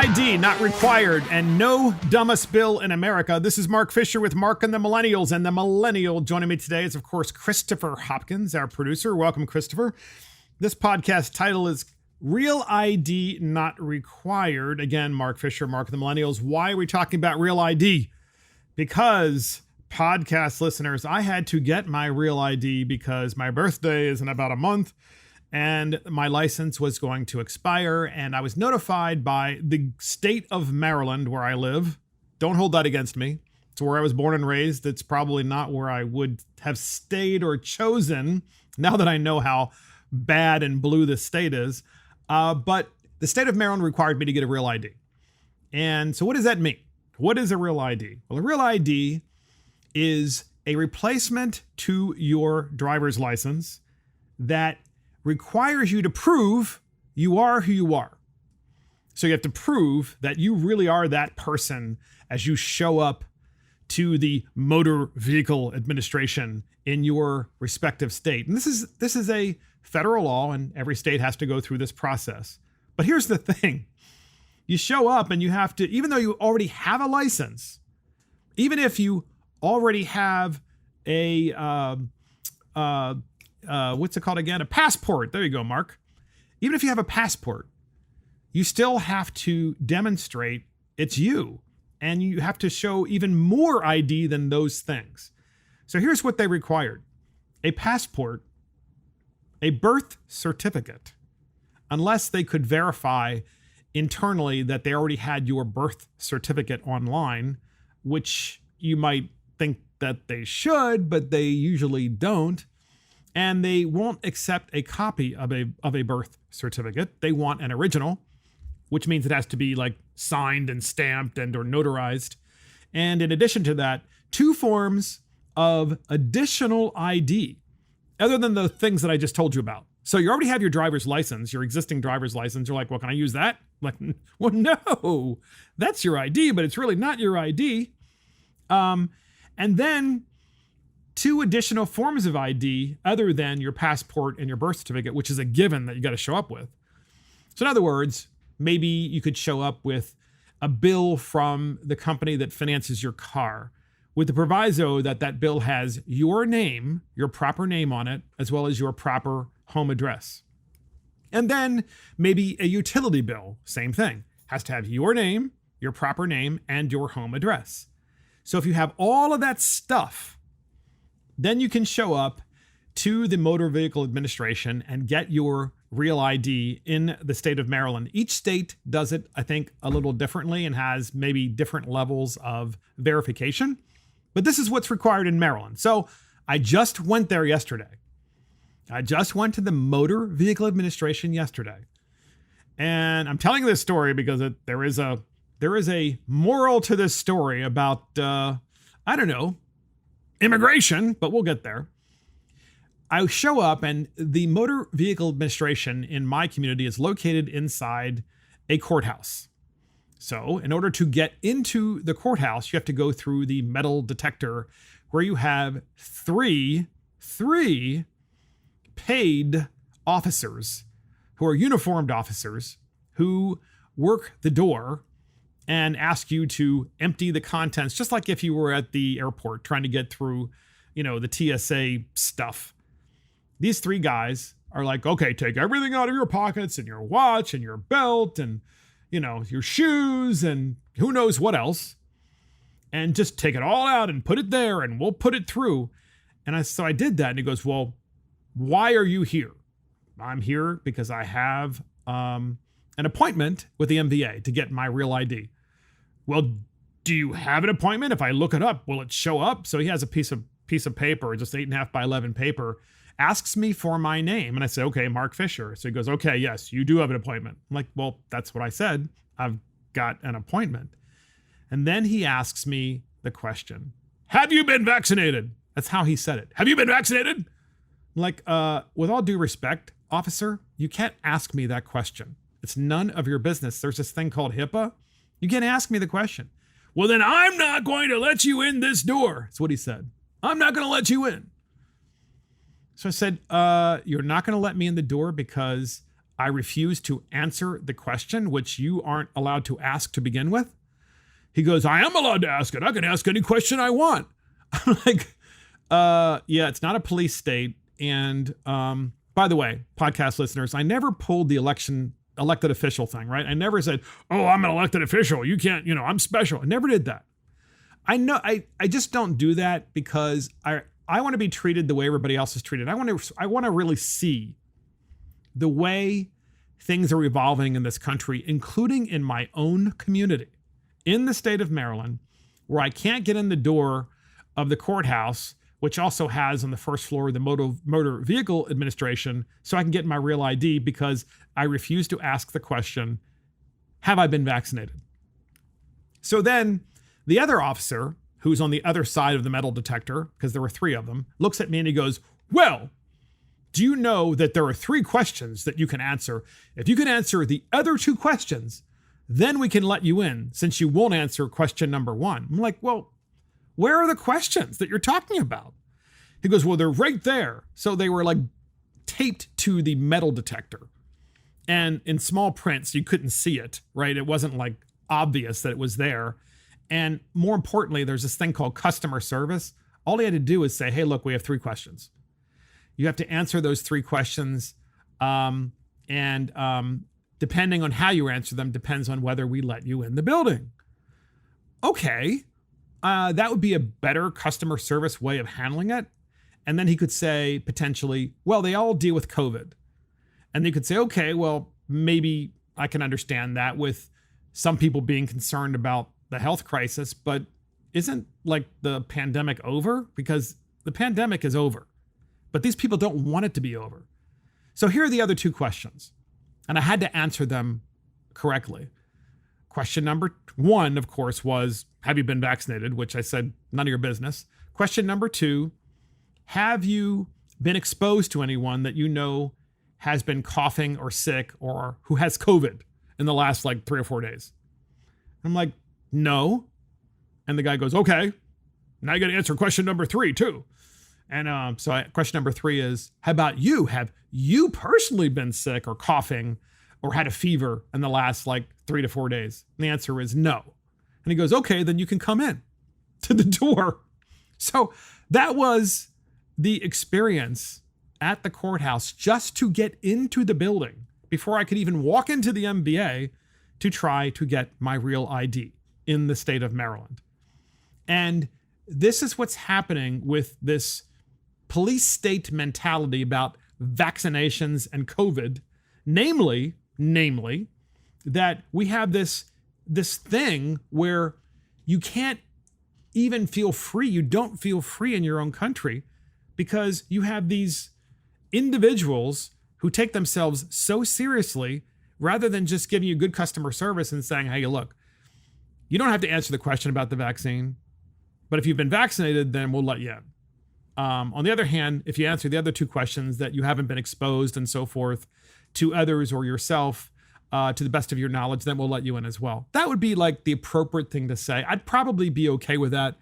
ID not required and no dumbest bill in America. This is Mark Fisher with Mark and the Millennials, and the millennial joining me today is, of course, Christopher Hopkins, our producer. Welcome, Christopher. This podcast title is Real ID Not Required. Again, Mark Fisher, Mark and the Millennials. Why are we talking about Real ID? Because, podcast listeners, I had to get my Real ID because my birthday is in about a month. And my license was going to expire, and I was notified by the state of Maryland, where I live. Don't hold that against me. It's where I was born and raised. It's probably not where I would have stayed or chosen, now that I know how bad and blue this state is. But the state of Maryland required me to get a real ID. And so what does that mean? What is a real ID? Well, a real ID is a replacement to your driver's license that requires you to prove you are who you are. So you have to prove that you really are that person as you show up to the Motor Vehicle Administration in your respective state. And this is a federal law, and every state has to go through this process. But here's the thing. You show up and you have to, even though you already have a license, even if you already have a what's it called again? A passport. There you go, Mark. Even if you have a passport, you still have to demonstrate it's you. And you have to show even more ID than those things. So here's what they required. A passport, a birth certificate, unless they could verify internally that they already had your birth certificate online, which you might think that they should, but they usually don't. And they won't accept a copy of a birth certificate. They want an original, which means it has to be like signed and stamped and or notarized. And in addition to that, 2 forms of additional ID, other than the things that I just told you about. So you already have your driver's license, your existing driver's license. You're like, well, can I use that? Like, well, no, that's your ID, but it's really not your ID. And then 2 additional forms of ID other than your passport and your birth certificate, which is a given that you got to show up with. So in other words, maybe you could show up with a bill from the company that finances your car with the proviso that that bill has your name, your proper name on it, as well as your proper home address. And then maybe a utility bill, same thing, has to have your name, your proper name, and your home address. So if you have all of that stuff, then you can show up to the Motor Vehicle Administration and get your real ID in the state of Maryland. Each state does it, I think, a little differently and has maybe different levels of verification. But this is what's required in Maryland. So I just went there yesterday. I just went to the Motor Vehicle Administration yesterday. And I'm telling this story because there is a moral to this story about, immigration, but we'll get there. I show up and the Motor Vehicle Administration in my community is located inside a courthouse. So in order to get into the courthouse, you have to go through the metal detector where you have three paid officers who are uniformed officers who work the door and ask you to empty the contents, just like if you were at the airport trying to get through, the TSA stuff. These 3 guys are like, okay, take everything out of your pockets and your watch and your belt and, your shoes and who knows what else. And just take it all out and put it there and we'll put it through. And so I did that. And he goes, well, why are you here? I'm here because I have an appointment with the MVA to get my real ID. Well, do you have an appointment? If I look it up, will it show up? So he has a piece of paper, just 8.5 by 11 paper, asks me for my name. And I say, okay, Mark Fisher. So he goes, okay, yes, you do have an appointment. I'm like, well, that's what I said. I've got an appointment. And then he asks me the question, have you been vaccinated? That's how he said it. Have you been vaccinated? I'm like, with all due respect, officer, you can't ask me that question. It's none of your business. There's this thing called HIPAA. You can't ask me the question. Well, then I'm not going to let you in this door. That's what he said. I'm not going to let you in. So I said, you're not going to let me in the door because I refuse to answer the question, which you aren't allowed to ask to begin with. He goes, I am allowed to ask it. I can ask any question I want. I'm like, yeah, it's not a police state. And by the way, podcast listeners, I never pulled the elected official thing, right? I never said, oh, I'm an elected official. You can't, I'm special. I never did that. I know I just don't do that because I want to be treated the way everybody else is treated. I want to really see the way things are evolving in this country, including in my own community, in the state of Maryland, where I can't get in the door of the courthouse, which also has on the first floor the Motor Vehicle Administration, so I can get my real ID because I refuse to ask the question, have I been vaccinated? So then the other officer, who's on the other side of the metal detector, because there were 3 of them, looks at me and he goes, well, do you know that there are 3 questions that you can answer? If you can answer the other 2 questions, then we can let you in, since you won't answer question number 1. I'm like, well, where are the questions that you're talking about? He goes, well, they're right there. So they were like taped to the metal detector. And in small print, so you couldn't see it, right? It wasn't like obvious that it was there. And more importantly, there's this thing called customer service. All he had to do is say, hey, look, we have 3 questions. You have to answer those 3 questions. Depending on how you answer them depends on whether we let you in the building. Okay. That would be a better customer service way of handling it. And then he could say potentially, well, they all deal with COVID. And they could say, okay, well, maybe I can understand that with some people being concerned about the health crisis, but isn't like the pandemic over? Because the pandemic is over, but these people don't want it to be over. So here are the other 2 questions. And I had to answer them correctly. Question number 1, of course, was, have you been vaccinated? Which I said, none of your business. Question number 2, have you been exposed to anyone that you know has been coughing or sick or who has COVID in the last like 3 or 4 days? I'm like, no. And the guy goes, okay, now you got to answer question number 3 too. And question number 3 is, how about you? Have you personally been sick or coughing or had a fever in the last like 3 to 4 days? And the answer is no. And he goes, okay, then you can come in to the door. So that was the experience at the courthouse just to get into the building before I could even walk into the MBA to try to get my real ID in the state of Maryland. And this is what's happening with this police state mentality about vaccinations and COVID, namely that we have this thing where you can't even feel free. You don't feel free in your own country because you have these individuals who take themselves so seriously rather than just giving you good customer service and saying, hey, look, you don't have to answer the question about the vaccine, but if you've been vaccinated, then we'll let you in. On the other hand, if you answer the other 2 questions that you haven't been exposed and so forth to others or yourself to the best of your knowledge, then we'll let you in as well. That would be like the appropriate thing to say. I'd probably be okay with that,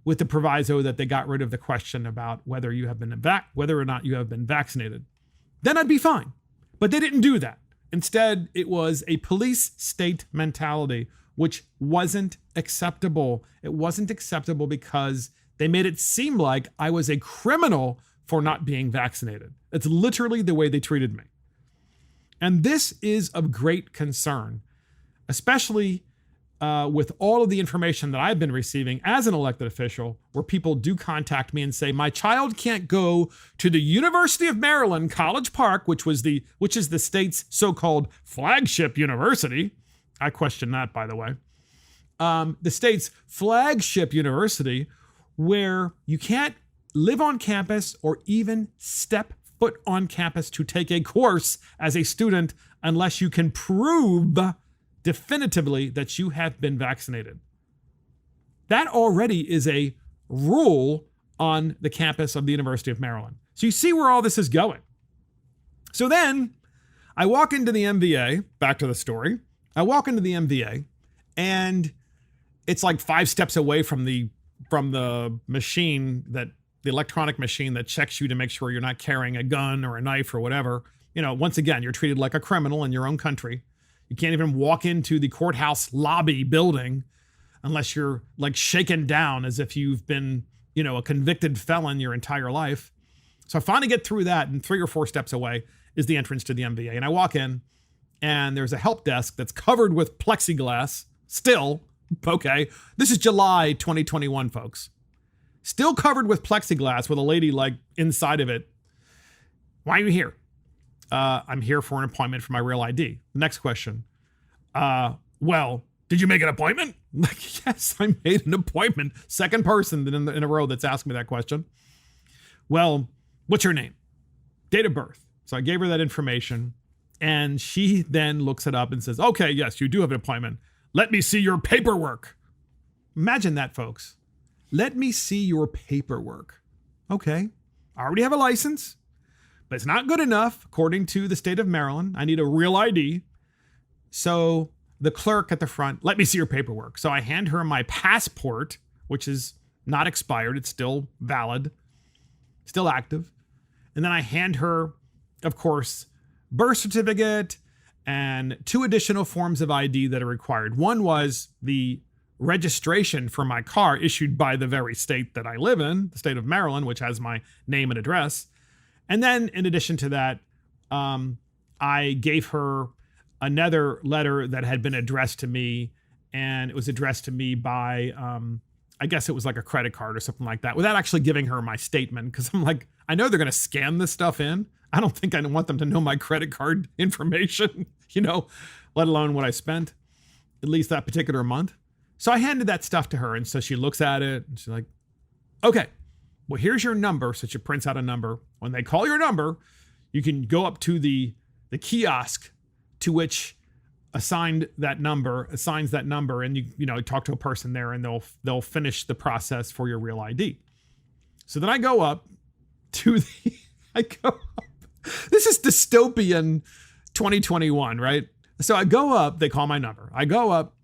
with the proviso that they got rid of the question about whether or not you have been vaccinated. Then I'd be fine. But they didn't do that. Instead, it was a police state mentality, which wasn't acceptable. It wasn't acceptable because they made it seem like I was a criminal for not being vaccinated. It's literally the way they treated me. And this is of great concern, especially with all of the information that I've been receiving as an elected official, where people do contact me and say, my child can't go to the University of Maryland, College Park, which is the state's so-called flagship university. I question that, by the way. The state's flagship university, where you can't live on campus or even step foot on campus to take a course as a student unless you can prove definitively that you have been vaccinated. That already is a rule on the campus of the University of Maryland. So you see where all this is going. So then I walk into the MVA, back to the story. I walk into the MVA and it's like 5 steps away from the machine, that the electronic machine that checks you to make sure you're not carrying a gun or a knife or whatever. once again, you're treated like a criminal in your own country. You can't even walk into the courthouse lobby building unless you're like shaken down as if you've been, a convicted felon your entire life. So I finally get through that, and 3 or 4 steps away is the entrance to the MVA. And I walk in, and there's a help desk that's covered with plexiglass still. Okay. This is July 2021, folks. Still covered with plexiglass with a lady like inside of it. Why are you here? I'm here for an appointment for my real ID. Next question. Well, did you make an appointment? Like, yes, I made an appointment. Second person in a row that's asked me that question. Well, what's your name? Date of birth. So I gave her that information, and she then looks it up and says, okay, yes, you do have an appointment. Let me see your paperwork. Imagine that, folks. Let me see your paperwork. Okay, I already have a license, but it's not good enough. According to the state of Maryland, I need a real ID. So the clerk at the front, let me see your paperwork. So I hand her my passport, which is not expired. It's still valid, still active. And then I hand her, of course, birth certificate and 2 additional forms of ID that are required. One was the registration for my car issued by the very state that I live in, the state of Maryland, which has my name and address. And then in addition to that, I gave her another letter that had been addressed to me, and it was addressed to me by, I guess it was like a credit card or something like that, without actually giving her my statement. Because I'm like, I know they're going to scan this stuff in. I don't think I want them to know my credit card information, let alone what I spent, at least that particular month. So I handed that stuff to her. And so she looks at it and she's like, okay, well, here's your number. So she prints out a number. When they call your number, you can go up to the kiosk to which assigns that number, and you talk to a person there, and they'll finish the process for your real ID. So then I go up to this is dystopian 2021, right? So I go up, they call my number. I go up,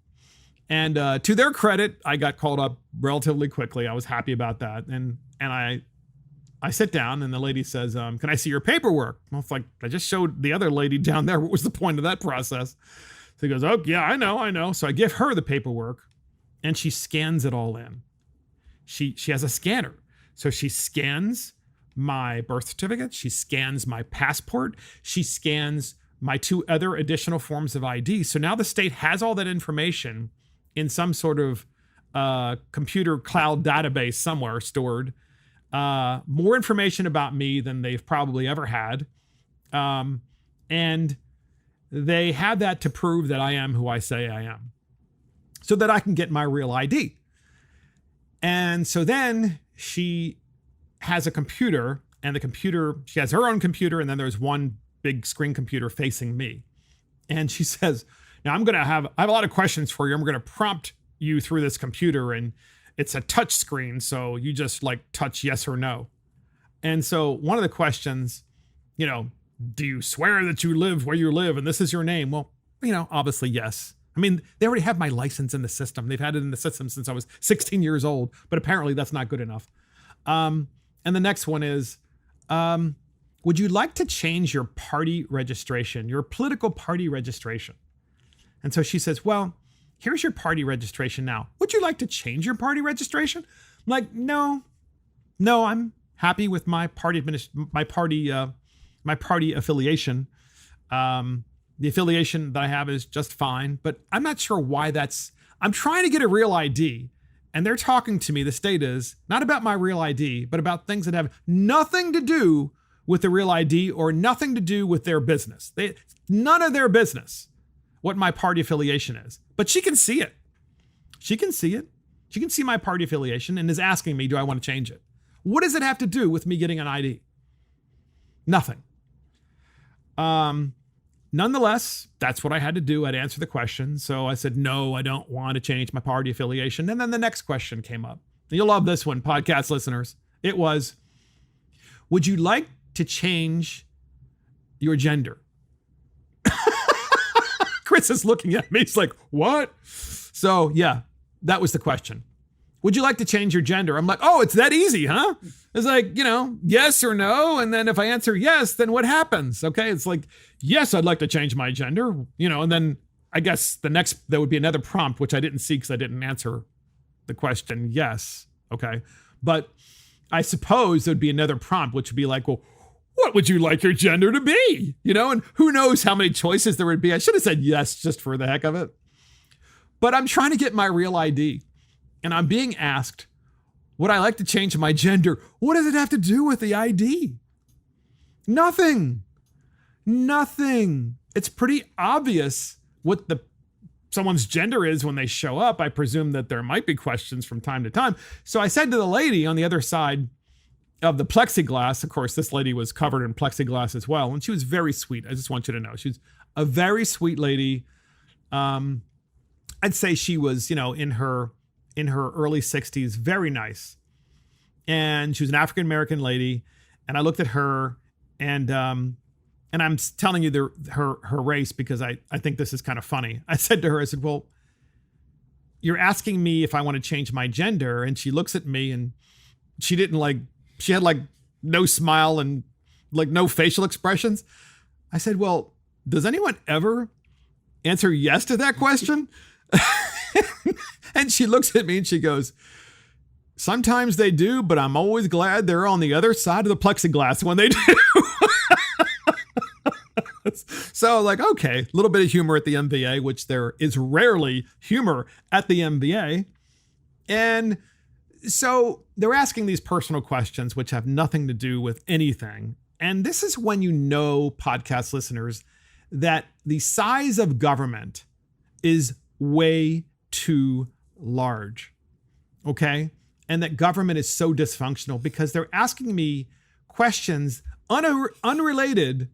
and to their credit, I got called up relatively quickly. I was happy about that. And I sit down, and the lady says, can I see your paperwork? Well, it's like, I just showed the other lady down there. What was the point of that process? So he goes, oh, yeah, I know. So I give her the paperwork, and she scans it all in. She has a scanner. So she scans my birth certificate. She scans my passport. She scans my 2 other additional forms of ID. So now the state has all that information in some sort of computer cloud database somewhere stored. More information about me than they've probably ever had. And they have that to prove that I am who I say I am, so that I can get my real ID. And so then she has a computer, and she has her own computer, and then there's one big screen computer facing me. And she says, now I have a lot of questions for you. I'm going to prompt you through this computer, and it's a touch screen. So you just touch yes or no. And so one of the questions, do you swear that you live where you live and this is your name? Well, obviously yes. I mean, they already have my license in the system. They've had it in the system since I was 16 years old, but apparently that's not good enough. And the next one is, would you like to change your party registration, your political party registration? And so she says, well, here's your party registration now. Would you like to change your party registration? I'm like, no, I'm happy with my party affiliation. The affiliation that I have is just fine, but I'm not sure why I'm trying to get a real ID, and they're talking to me, the state is, not about my real ID, but about things that have nothing to do with the real ID or nothing to do with their business. None of their business what my party affiliation is, but she can see it. She can see it. She can see my party affiliation and is asking me, do I want to change it? What does it have to do with me getting an ID? Nothing. Nonetheless, that's what I had to do. I'd answer the question. So I said, no, I don't want to change my party affiliation. And then the next question came up. You'll love this one, podcast listeners. It was, would you like to change your gender? Chris is looking at me. He's like, what? So yeah, that was the question. would you like to change your gender? I'm like, oh, it's that easy, huh? It's like, yes or no. And then if I answer yes, then what happens? Okay. It's like, yes, I'd like to change my gender, and then I guess there would be another prompt, which I didn't see because I didn't answer the question. Yes. Okay. But I suppose there'd be another prompt, which would be like, well, what would you like your gender to be? And who knows how many choices there would be. I should have said yes just for the heck of it. But I'm trying to get my real ID. And I'm being asked, would I like to change my gender? What does it have to do with the ID? Nothing. It's pretty obvious what someone's gender is when they show up. I presume that there might be questions from time to time. So I said to the lady on the other side of the plexiglass, of course, this lady was covered in plexiglass as well. And she was very sweet. I just want you to know, she's a very sweet lady. I'd say she was, in her early 60s, very nice. And she was an African-American lady. And I looked at her and I'm telling you her race because I think this is kind of funny. I said to her, I said, well, you're asking me if I want to change my gender. And she looks at me and she had no smile and no facial expressions. I said, well, does anyone ever answer yes to that question? And she looks at me and she goes, sometimes they do, but I'm always glad they're on the other side of the plexiglass when they do. So okay, a little bit of humor at the MVA, which there is rarely humor at the MVA. And so they're asking these personal questions, which have nothing to do with anything. And this is when podcast listeners, that the size of government is way too large. Okay? And that government is so dysfunctional because they're asking me questions unrelated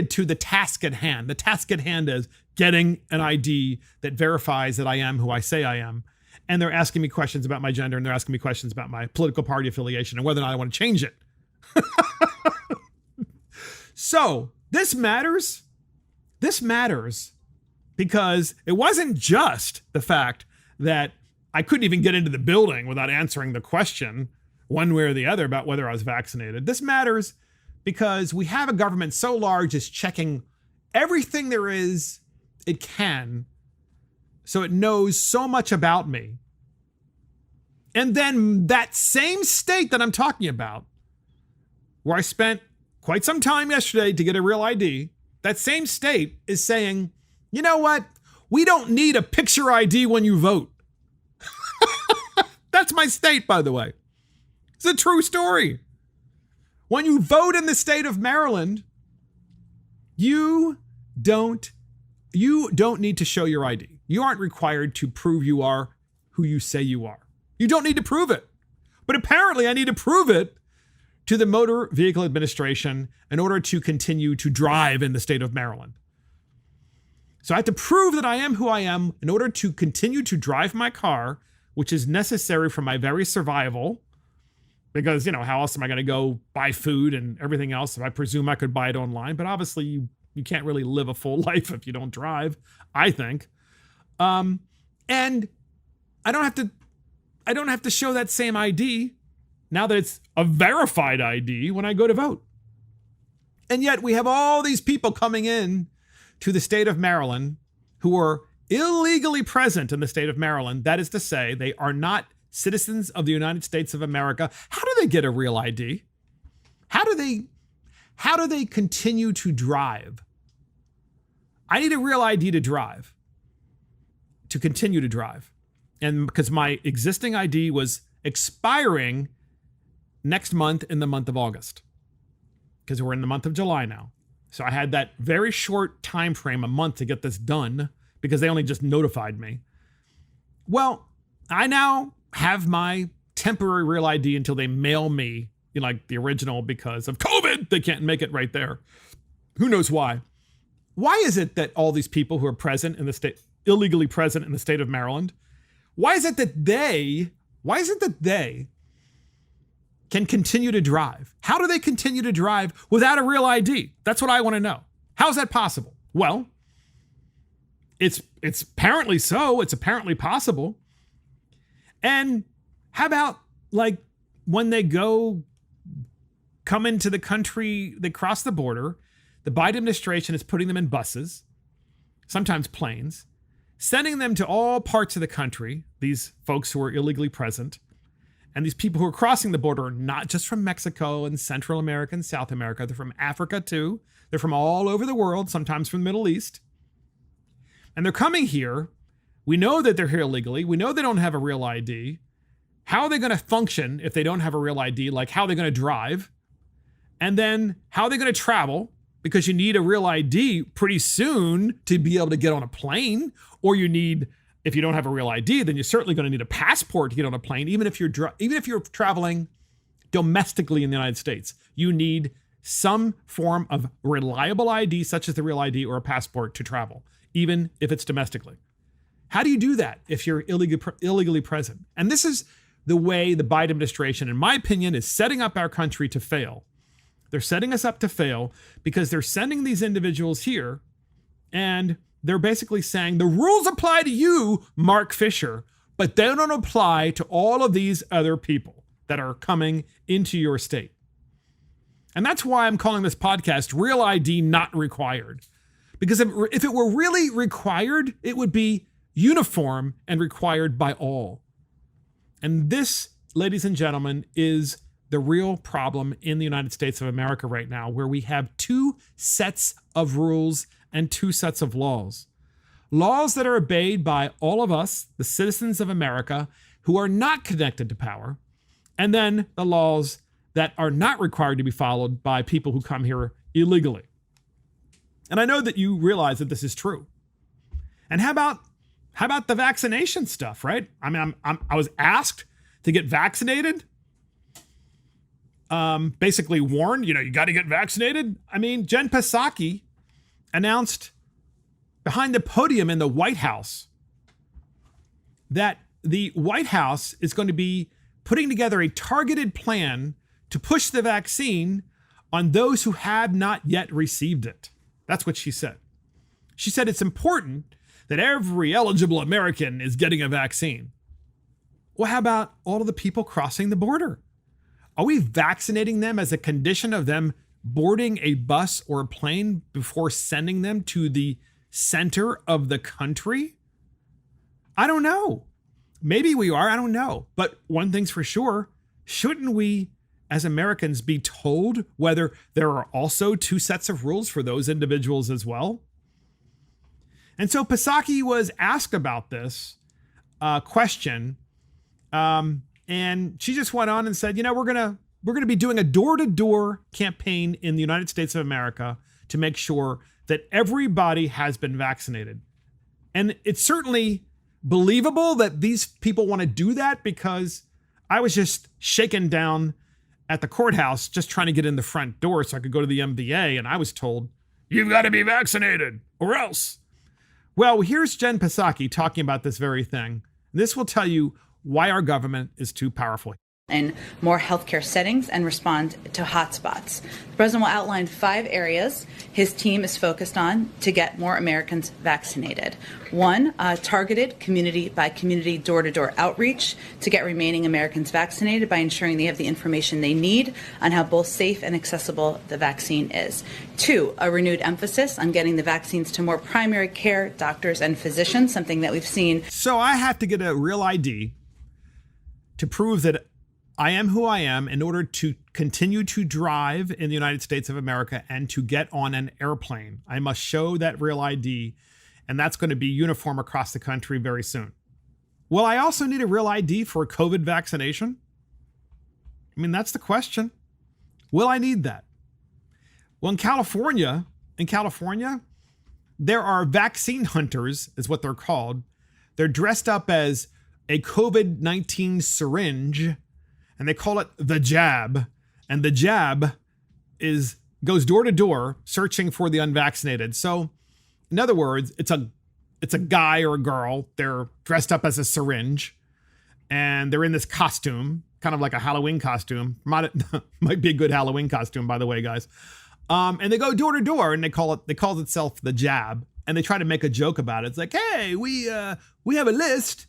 to the task at hand. The task at hand is getting an ID that verifies that I am who I say I am. And they're asking me questions about my gender, and they're asking me questions about my political party affiliation and whether or not I want to change it. So this matters. This matters because it wasn't just the fact that I couldn't even get into the building without answering the question one way or the other about whether I was vaccinated. This matters because we have a government so large it's checking everything there is it can, so it knows so much about me. And then that same state that I'm talking about, where I spent quite some time yesterday to get a real ID, that same state is saying, you know what? We don't need a picture ID when you vote. That's my state, by the way. It's a true story. When you vote in the state of Maryland, you don't need to show your ID. You aren't required to prove you are who you say you are. You don't need to prove it. But apparently I need to prove it to the Motor Vehicle Administration in order to continue to drive in the state of Maryland. So I have to prove that I am who I am in order to continue to drive my car, which is necessary for my very survival. Because, how else am I going to go buy food and everything else? I presume I could buy it online, but obviously you can't really live a full life if you don't drive, I think. And I don't have to show that same ID now that it's a verified ID when I go to vote. And yet we have all these people coming in to the state of Maryland who are illegally present in the state of Maryland. That is to say, they are not citizens of the United States of America. How do they get a real ID? How do they continue to drive? I need a real ID to drive, to continue to drive. And because my existing ID was expiring next month in the month of August, because we're in the month of July now. So I had that very short time frame, a month, to get this done because they only just notified me. Well, I now have my temporary real ID until they mail me, the original, because of COVID. They can't make it right there. Who knows why? Why is it that all these people who are present in the state, illegally present in the state of Maryland, why is it that they can continue to drive? How do they continue to drive without a real ID? That's what I want to know. How is that possible? Well, it's apparently so. It's apparently possible. And how about like when they come into the country, they cross the border, the Biden administration is putting them in buses, sometimes planes, sending them to all parts of the country, these folks who are illegally present. And these people who are crossing the border are not just from Mexico and Central America and South America. They're from Africa too. They're from all over the world, sometimes from the Middle East. And they're coming here. We know that they're here illegally. We know they don't have a real ID. How are they going to function if they don't have a real ID? Like, how are they going to drive? And then how are they going to travel? Because you need a real ID pretty soon to be able to get on a plane. Or you need, if you don't have a real ID, then you're certainly going to need a passport to get on a plane. Even if you're traveling domestically in the United States, you need some form of reliable ID, such as the real ID or a passport to travel, even if it's domestically. How do you do that if you're illegally present? And this is the way the Biden administration, in my opinion, is setting up our country to fail. They're setting us up to fail because they're sending these individuals here and they're basically saying the rules apply to you, Mark Fisher, but they don't apply to all of these other people that are coming into your state. And that's why I'm calling this podcast Real ID Not Required. Because if it were really required, it would be uniform and required by all. And this, ladies and gentlemen, is the real problem in the United States of America right now, where we have two sets of rules and two sets of laws. Laws that are obeyed by all of us, the citizens of America, who are not connected to power, and then the laws that are not required to be followed by people who come here illegally. And I know that you realize that this is true. And how about the vaccination stuff, right? I mean, I was asked to get vaccinated. Basically warned, you got to get vaccinated. I mean, Jen Psaki announced behind the podium in the White House that the White House is going to be putting together a targeted plan to push the vaccine on those who have not yet received it. That's what she said. She said it's important that every eligible American is getting a vaccine. Well, how about all of the people crossing the border? Are we vaccinating them as a condition of them boarding a bus or a plane before sending them to the center of the country? I don't know. Maybe we are. I don't know. But one thing's for sure. Shouldn't we, as Americans, be told whether there are also two sets of rules for those individuals as well? And so Psaki was asked about this question. And she just went on and said, we're going to be doing a door-to-door campaign in the United States of America to make sure that everybody has been vaccinated. And it's certainly believable that these people want to do that, because I was just shaken down at the courthouse just trying to get in the front door so I could go to the MVA, and I was told, you've got to be vaccinated or else. Well, here's Jen Psaki talking about this very thing. This will tell you why our government is too powerful. In more healthcare settings and respond to hotspots. The president will outline 5 areas his team is focused on to get more Americans vaccinated. 1, targeted community-by-community door-to-door outreach to get remaining Americans vaccinated by ensuring they have the information they need on how both safe and accessible the vaccine is. 2, a renewed emphasis on getting the vaccines to more primary care doctors and physicians, something that we've seen. So I have to get a real ID to prove that I am who I am in order to continue to drive in the United States of America and to get on an airplane. I must show that real ID, and that's going to be uniform across the country very soon. Will I also need a real ID for a COVID vaccination? I mean, that's the question. Will I need that? Well, in California, there are vaccine hunters, is what they're called. They're dressed up as a COVID-19 syringe, and they call it the jab. And the jab goes door to door searching for the unvaccinated. So in other words, it's a guy or a girl. They're dressed up as a syringe and they're in this costume, kind of like a Halloween costume. Might be a good Halloween costume, by the way, guys. And they go door to door and they call itself the jab. And they try to make a joke about it. It's like, hey, we have a list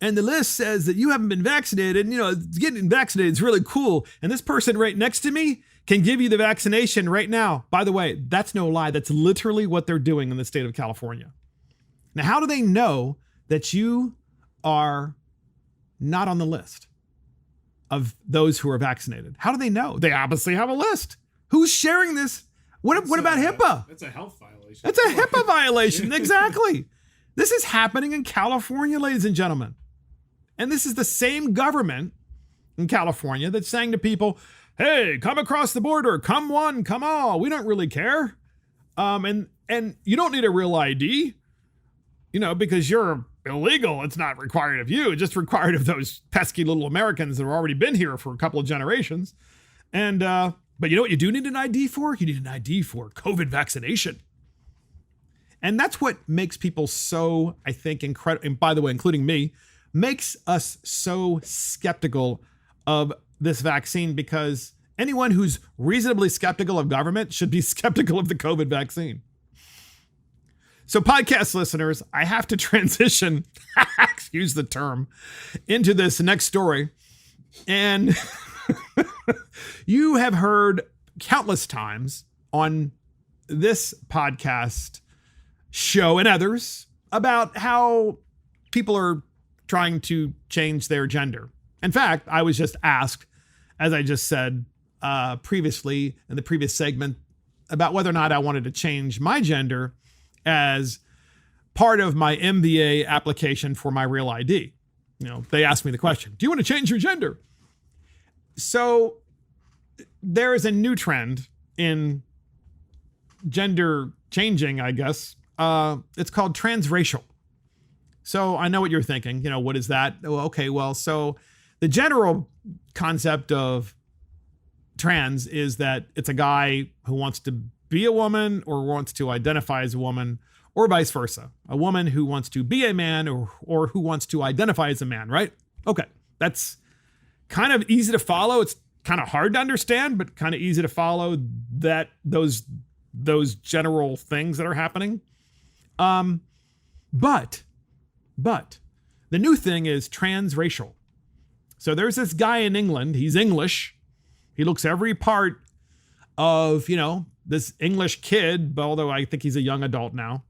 and the list says that you haven't been vaccinated, and, you know, getting vaccinated is really cool. And this person right next to me can give you the vaccination right now. By the way, that's no lie. That's literally what they're doing in the state of California. Now, how do they know that you are not on the list of those who are vaccinated? How do they know? They obviously have a list. Who's sharing this? What about HIPAA? That's a health violation. That's a HIPAA violation. Exactly. This is happening in California, ladies and gentlemen. And this is the same government in California that's saying to people, hey, come across the border, come one, come all. We don't really care. And you don't need a real ID, you know, because you're illegal. It's not required of you. It's just required of those pesky little Americans that have already been here for a couple of generations. And, but you know what you do need an ID for? You need an ID for COVID vaccination. And that's what makes people so, I think, incredible. And by the way, including me, makes us so skeptical of this vaccine, because anyone who's reasonably skeptical of government should be skeptical of the COVID vaccine. So podcast listeners, I have to transition, excuse the term, into this next story. And you have heard countless times on this podcast show and others about how people are trying to change their gender. In fact, I was just asked, as I just said previously in the previous segment, about whether or not I wanted to change my gender as part of my MBA application for my real ID. You know, they asked me the question, do you want to change your gender? So there is a new trend in gender changing, I guess. It's called transracial. So I know what you're thinking. You know, what is that? Well, okay, well, so the general concept of trans is that it's a guy who wants to be a woman or wants to identify as a woman, or vice versa. A woman who wants to be a man or who wants to identify as a man, right? Okay, that's kind of easy to follow. It's kind of hard to understand, but kind of easy to follow that those general things that are happening. But the new thing is transracial. So there's this guy in England. He's English. He looks every part of, you know, this English kid, although I think he's a young adult now.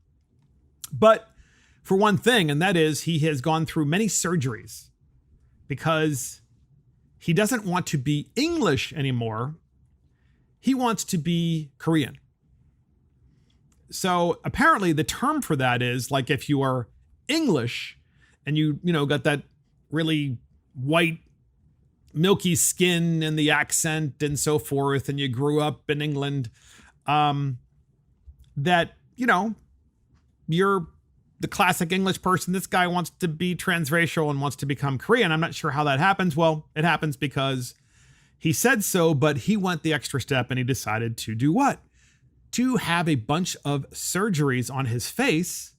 But for one thing, and that is he has gone through many surgeries because he doesn't want to be English anymore. He wants to be Korean. So apparently the term for that is like if you are English and you know, got that really white, milky skin and the accent and so forth, and you grew up in England, that, you know, you're the classic English person. This guy wants to be transracial and wants to become Korean. I'm not sure how that happens. Well, it happens because he said so, but he went the extra step and he decided to do what? To have a bunch of surgeries on his face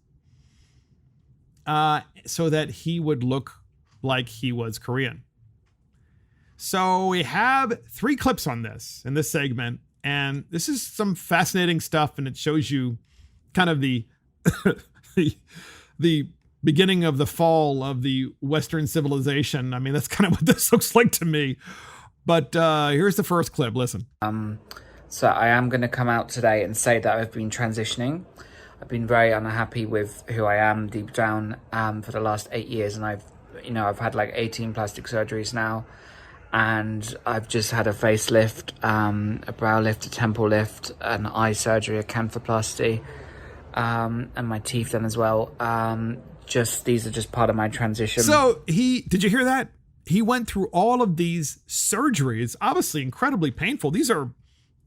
so that he would look like he was Korean. So we have 3 clips on this in this segment, and this is some fascinating stuff, and it shows you kind of the the beginning of the fall of the Western civilization. I mean, that's kind of what this looks like to me. But here's the first clip. Listen. So I am going to come out today and say that I've been transitioning. I've been very unhappy with who I am deep down for the last 8 years, and I've had like 18 plastic surgeries now, and I've just had a facelift, a brow lift, a temple lift, an eye surgery, a canthoplasty, and my teeth done as well. These are just part of my transition. So did you hear that? He went through all of these surgeries, obviously incredibly painful. These are,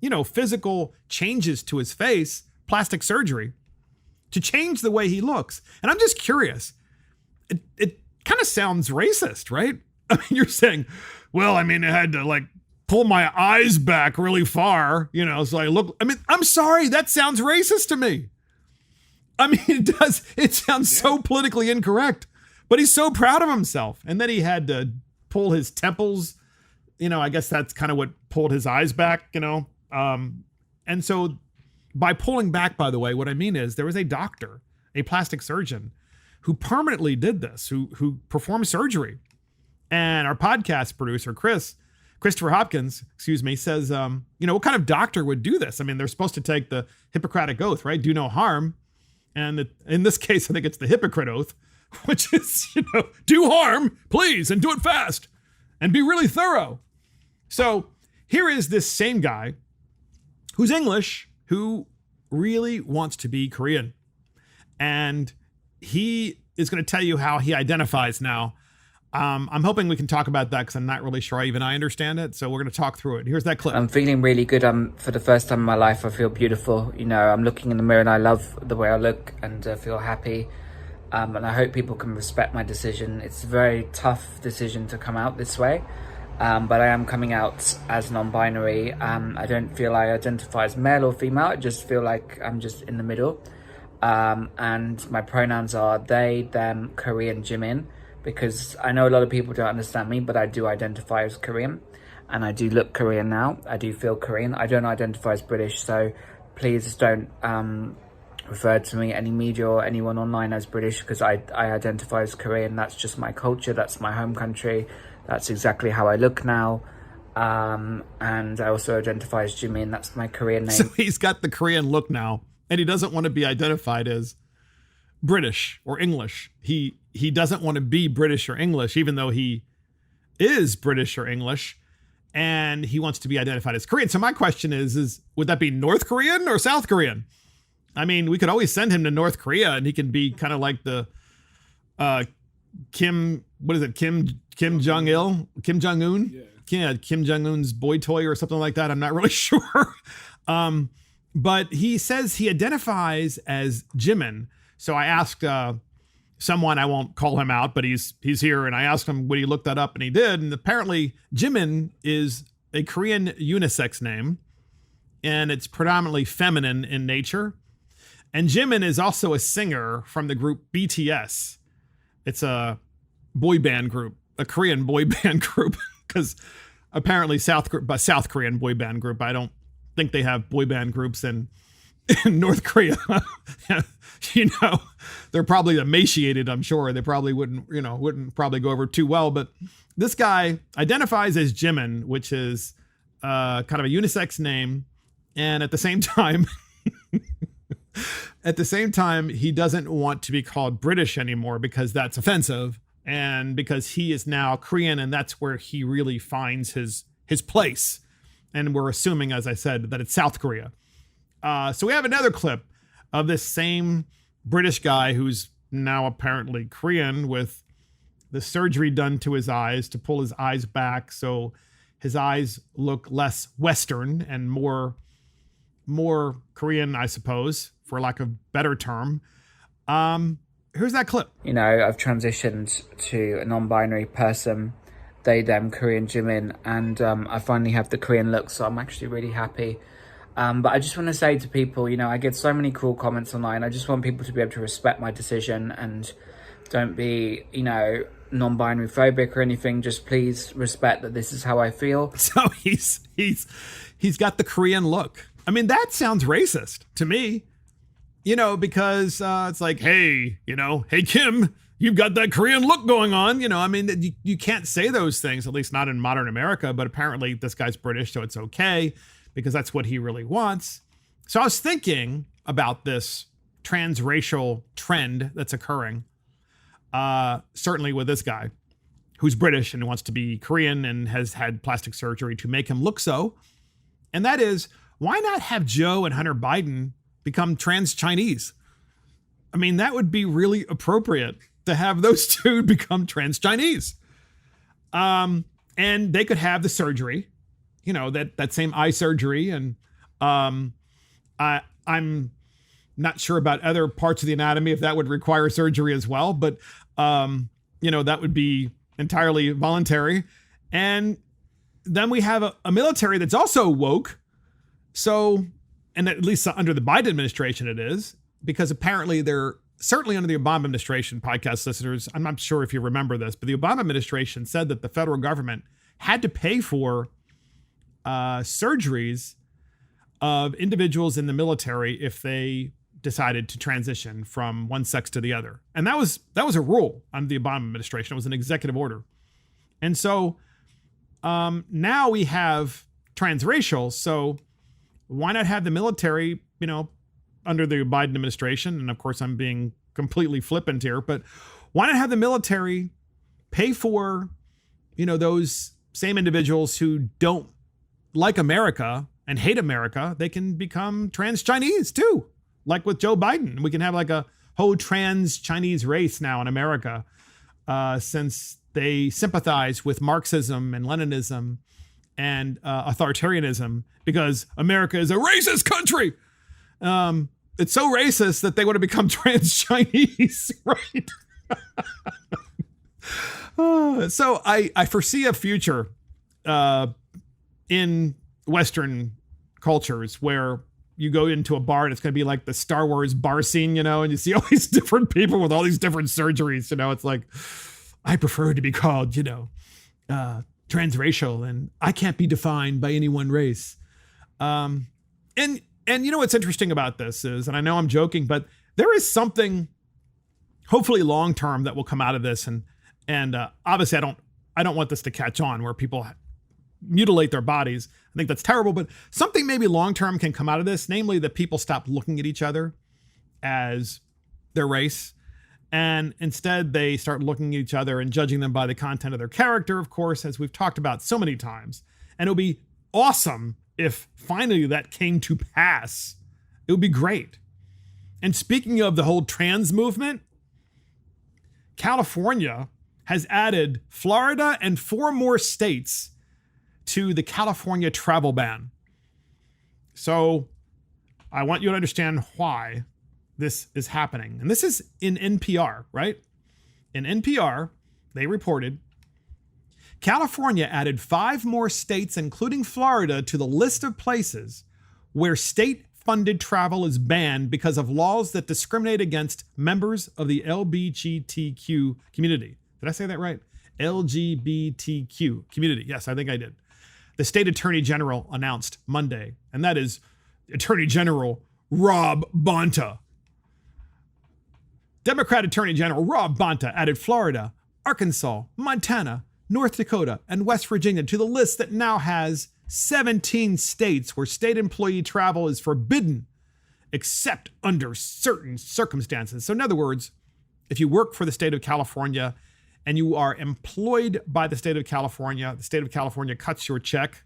you know, physical changes to his face, plastic surgery, to change the way he looks. And I'm just curious. It kind of sounds racist, right? I mean, you're saying, well, I mean, I had to like pull my eyes back really far, you know, so I look, I mean, I'm sorry, that sounds racist to me. I mean, it does. It sounds so politically incorrect, but he's so proud of himself. And then he had to pull his temples, you know, I guess that's kind of what pulled his eyes back, you know. And so by pulling back, by the way, what I mean is there was a doctor, a plastic surgeon, who permanently did this, who performed surgery. And our podcast producer, Christopher Hopkins, says, what kind of doctor would do this? I mean, they're supposed to take the Hippocratic Oath, right? Do no harm. And in this case, I think it's the Hypocrite Oath, which is, do harm, please, and do it fast and be really thorough. So here is this same guy who's English, who really wants to be Korean. And he is going to tell you how he identifies now. I'm hoping we can talk about that because I'm not really sure even I understand it. So we're going to talk through it. Here's that clip. I'm feeling really good. For the first time in my life, I feel beautiful. I'm looking in the mirror and I love the way I look and feel happy. And I hope people can respect my decision. It's a very tough decision to come out this way. But I am coming out as non-binary. I don't feel I identify as male or female. I just feel like I'm just in the middle. And my pronouns are they, them, Korean, Jimin. Because I know a lot of people don't understand me, but I do identify as Korean. And I do look Korean now. I do feel Korean. I don't identify as British, so please don't refer to me, any media or anyone online, as British, because I identify as Korean. That's just my culture. That's my home country. That's exactly how I look now. And I also identify as Jimin. That's my Korean name. So he's got the Korean look now, and he doesn't want to be identified as British or English. He doesn't want to be British or English, even though he is British or English, and he wants to be identified as Korean. So my question is would that be North Korean or South Korean? I mean, we could always send him to North Korea and he can be kind of like the Kim Jong-un? Yeah, Kim Jong-un's boy toy or something like that. I'm not really sure. But he says he identifies as Jimin. So I asked someone, I won't call him out, but he's here, and I asked him would he look that up, and he did. And apparently Jimin is a Korean unisex name, and it's predominantly feminine in nature. And Jimin is also a singer from the group BTS. It's a boy band group, a Korean boy band group, because apparently South Korean boy band group. I don't think they have boy band groups in North Korea. They're probably emaciated, I'm sure. They probably wouldn't probably go over too well. But this guy identifies as Jimin, which is kind of a unisex name. And at the same time, he doesn't want to be called British anymore because that's offensive. And because he is now Korean, and that's where he really finds his place. And we're assuming, as I said, that it's South Korea. So we have another clip of this same British guy who's now apparently Korean, with the surgery done to his eyes to pull his eyes back so his eyes look less Western and more Korean, I suppose, for lack of a better term. Here's that clip. I've transitioned to a non-binary person, they, them, Korean, Jimin, and I finally have the Korean look, so I'm actually really happy. But I just want to say to people, I get so many cool comments online. I just want people to be able to respect my decision and don't be, non-binary phobic or anything. Just please respect that this is how I feel. So he's got the Korean look. I mean, that sounds racist to me, because it's like, hey, hey, Kim, you've got that Korean look going on. You can't say those things, at least not in modern America. But apparently this guy's British, so it's okay, because that's what he really wants. So I was thinking about this transracial trend that's occurring, certainly with this guy who's British and wants to be Korean and has had plastic surgery to make him look so. And that is, why not have Joe and Hunter Biden become trans Chinese? I mean, that would be really appropriate to have those two become trans Chinese. And they could have the surgery, that same eye surgery. And I'm not sure about other parts of the anatomy, if that would require surgery as well. But, that would be entirely voluntary. And then we have a military that's also woke. So, and at least under the Biden administration it is, because apparently they're certainly under the Obama administration, podcast listeners. I'm not sure if you remember this, but the Obama administration said that the federal government had to pay for surgeries of individuals in the military if they decided to transition from one sex to the other. And that was a rule under the Obama administration. It was an executive order. And so now we have transracial. So why not have the military, under the Biden administration? And of course, I'm being completely flippant here, but why not have the military pay for, those same individuals who don't like America and hate America? They can become trans Chinese too, like with Joe Biden. We can have like a whole trans Chinese race now in America, since they sympathize with Marxism and Leninism and authoritarianism, because America is a racist country. It's so racist that they want to become trans Chinese, right? So I foresee a future in Western cultures where you go into a bar and it's going to be like the Star Wars bar scene, and you see all these different people with all these different surgeries. It's like, I prefer to be called, transracial, and I can't be defined by any one race. And what's interesting about this is, and I know I'm joking, but there is something hopefully long-term that will come out of this. And obviously I don't want this to catch on where people mutilate their bodies. I think that's terrible, but something maybe long-term can come out of this, namely that people stop looking at each other as their race. And instead they start looking at each other and judging them by the content of their character, of course, as we've talked about so many times. And it would be awesome if finally that came to pass. It would be great. And speaking of the whole trans movement, California has added Florida and 4 more states to the California travel ban. So I want you to understand why this is happening. And this is in NPR, right? In NPR, they reported California added 5 more states, including Florida, to the list of places where state-funded travel is banned because of laws that discriminate against members of the LGBTQ community. Did I say that right? LGBTQ community. Yes, I think I did. The state attorney general announced Monday, and that is Attorney General Rob Bonta. Democrat Attorney General Rob Bonta added Florida, Arkansas, Montana, North Dakota, and West Virginia to the list that now has 17 states where state employee travel is forbidden, except under certain circumstances. So in other words, if you work for the state of California and you are employed by the state of California cuts your check,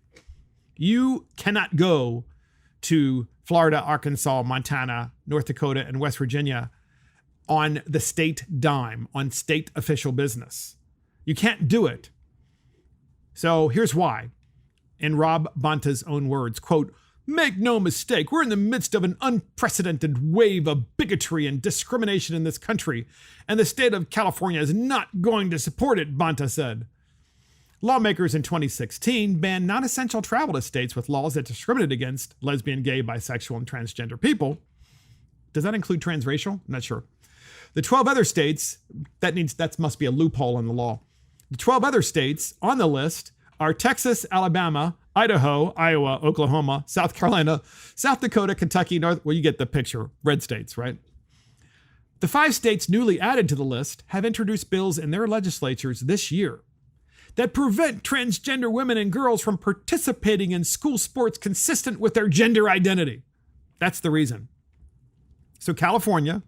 you cannot go to Florida, Arkansas, Montana, North Dakota, and West Virginia on the state dime, on state official business. You can't do it. So here's why. In Rob Bonta's own words, quote, "Make no mistake, we're in the midst of an unprecedented wave of bigotry and discrimination in this country, and the state of California is not going to support it," Bonta said. Lawmakers in 2016 banned non-essential travel to states with laws that discriminate against lesbian, gay, bisexual, and transgender people. Does that include transracial? I'm not sure. The 12 other states, that must be a loophole in the law. The 12 other states on the list are Texas, Alabama, Idaho, Iowa, Oklahoma, South Carolina, South Dakota, Kentucky, you get the picture, red states, right? The 5 states newly added to the list have introduced bills in their legislatures this year that prevent transgender women and girls from participating in school sports consistent with their gender identity. That's the reason. So California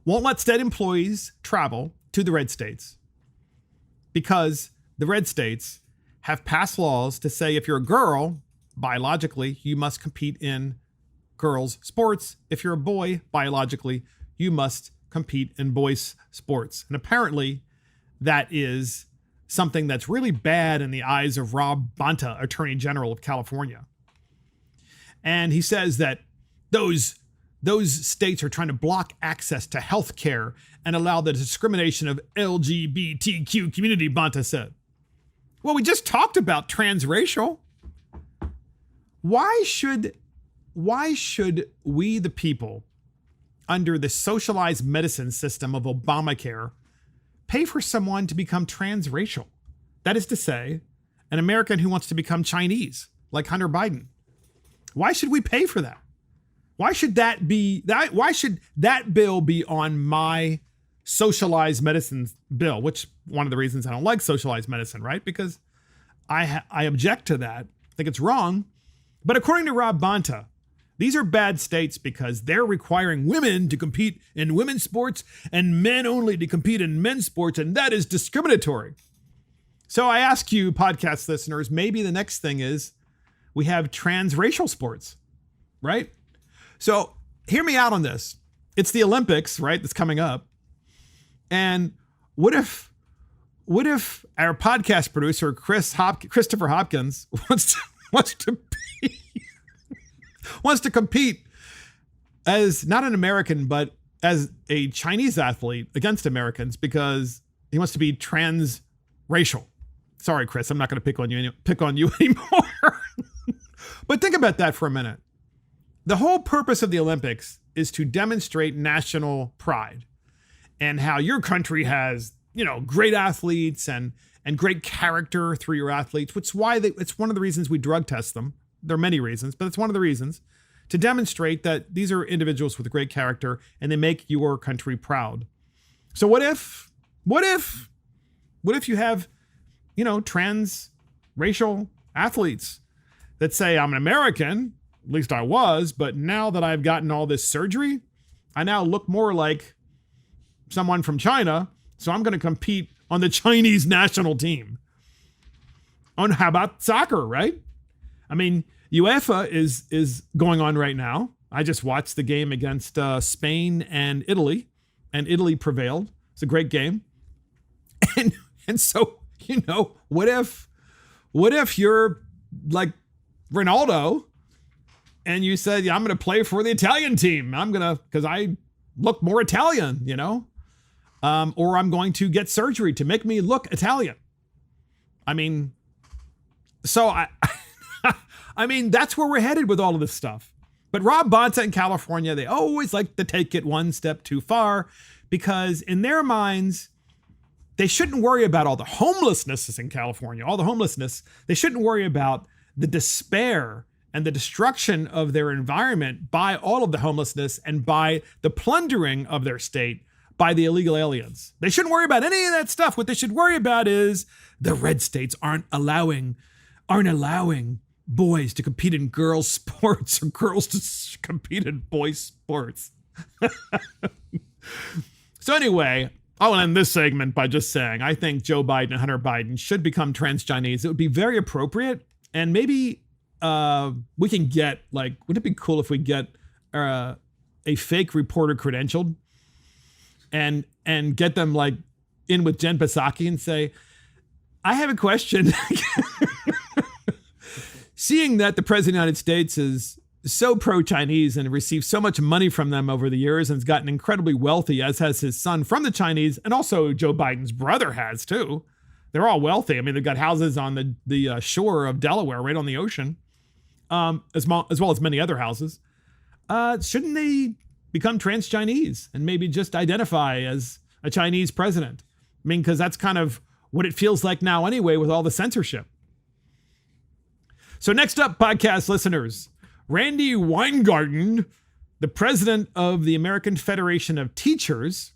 won't let state employees travel to the red states because the red states have passed laws to say if you're a girl, biologically, you must compete in girls' sports. If you're a boy, biologically, you must compete in boys' sports. And apparently that is something that's really bad in the eyes of Rob Bonta, Attorney General of California. And he says that those states are trying to block access to health care and allow the discrimination of LGBTQ community, Bonta said. Well, we just talked about transracial. Why should we, the people, under the socialized medicine system of Obamacare, pay for someone to become transracial? That is to say, an American who wants to become Chinese, like Hunter Biden. Why should we pay for that? Why should that be that? Why should that bill be on my socialized medicine bill? Which one of the reasons I don't like socialized medicine, right? Because I object to that. I think it's wrong. But according to Rob Bonta, these are bad states because they're requiring women to compete in women's sports and men only to compete in men's sports, and that is discriminatory. So I ask you, podcast listeners, maybe the next thing is we have transracial sports, right? So hear me out on this. It's the Olympics, right? That's coming up. And what if our podcast producer, Christopher Hopkins, wants to compete as not an American, but as a Chinese athlete against Americans because he wants to be transracial. Sorry, Chris, I'm not going to pick on you anymore. But think about that for a minute. The whole purpose of the Olympics is to demonstrate national pride and how your country has, great athletes and great character through your athletes, which is why it's one of the reasons we drug test them. There are many reasons, but it's one of the reasons to demonstrate that these are individuals with great character and they make your country proud. So what if you have, transracial athletes that say, I'm an American, at least I was, but now that I've gotten all this surgery, I now look more like someone from China. So I'm going to compete on the Chinese national team. And how about soccer, right? I mean, UEFA is going on right now. I just watched the game against Spain and Italy prevailed. It's a great game. And so, what if you're like Ronaldo and you said, yeah, I'm going to play for the Italian team. Because I look more Italian, or I'm going to get surgery to make me look Italian. I mean, so I mean, that's where we're headed with all of this stuff. But Rob Bonta in California, they always like to take it one step too far because in their minds, they shouldn't worry about all the homelessness in California, all the homelessness. They shouldn't worry about the despair and the destruction of their environment by all of the homelessness and by the plundering of their state by the illegal aliens. They shouldn't worry about any of that stuff. What they should worry about is the red states aren't allowing boys to compete in girls' sports or girls to compete in boys' sports. So anyway, I'll end this segment by just saying I think Joe Biden and Hunter Biden should become trans-Chinese. It would be very appropriate. And maybe we can get, wouldn't it be cool if we get a fake reporter credentialed and get them in with Jen Psaki and say, I have a question. Seeing that the president of the United States is so pro-Chinese and received so much money from them over the years and has gotten incredibly wealthy, as has his son from the Chinese, and also Joe Biden's brother has too. They're all wealthy. I mean, they've got houses on the shore of Delaware, right on the ocean, as well as many other houses. Shouldn't they become trans-Chinese and maybe just identify as a Chinese president? I mean, because that's kind of what it feels like now anyway with all the censorship. So next up, podcast listeners, Randi Weingarten, the president of the American Federation of Teachers,